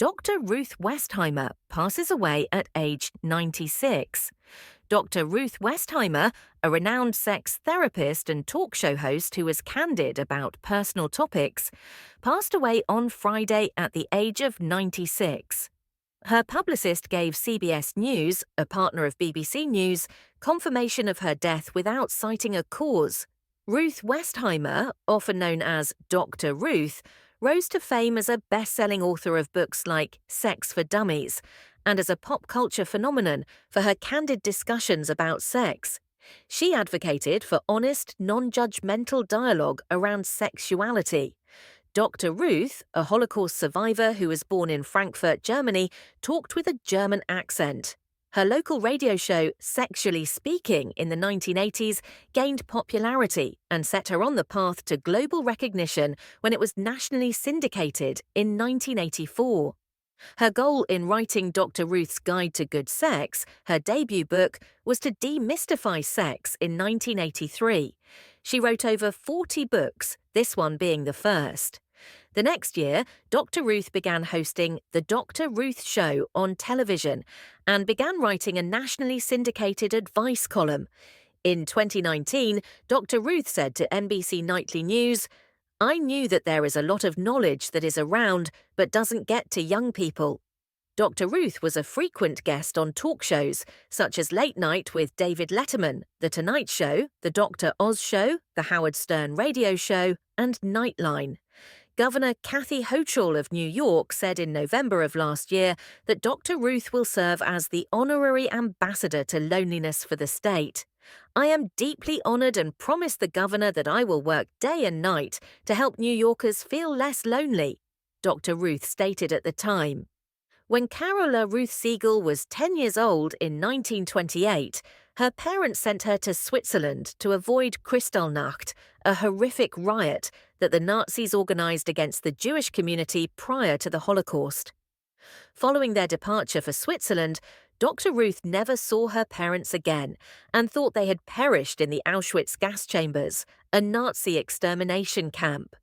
Dr. Ruth Westheimer passes away at age 96. Dr. Ruth Westheimer, a renowned sex therapist and talk show host who was candid about personal topics, passed away on Friday at the age of 96. Her publicist gave CBS News, a partner of BBC News, confirmation of her death without citing a cause. Ruth Westheimer, often known as Dr. Ruth, rose to fame as a best-selling author of books like Sex for Dummies and as a pop culture phenomenon for her candid discussions about sex. She advocated for honest, non-judgmental dialogue around sexuality. Dr. Ruth, a Holocaust survivor who was born in Frankfurt, Germany, talked with a German accent. Her local radio show, Sexually Speaking, in the 1980s gained popularity and set her on the path to global recognition when it was nationally syndicated in 1984. Her goal in writing Dr. Ruth's Guide to Good Sex, her debut book, was to demystify sex in 1983. She wrote over 40 books, this one being the first. The next year, Dr. Ruth began hosting The Dr. Ruth Show on television and began writing a nationally syndicated advice column. In 2019, Dr. Ruth said to NBC Nightly News, "I knew that there is a lot of knowledge that is around but doesn't get to young people." Dr. Ruth was a frequent guest on talk shows, such as Late Night with David Letterman, The Tonight Show, The Dr. Oz Show, The Howard Stern Radio Show, and Nightline. Governor Kathy Hochul of New York said in November of last year that Dr. Ruth will serve as the honorary ambassador to loneliness for the state. "I am deeply honored and promise the governor that I will work day and night to help New Yorkers feel less lonely," Dr. Ruth stated at the time. When Carola Ruth Siegel was 10 years old in 1928, her parents sent her to Switzerland to avoid Kristallnacht, a horrific riot that the Nazis organized against the Jewish community prior to the Holocaust. Following their departure for Switzerland, Dr. Ruth never saw her parents again and thought they had perished in the Auschwitz gas chambers, a Nazi extermination camp.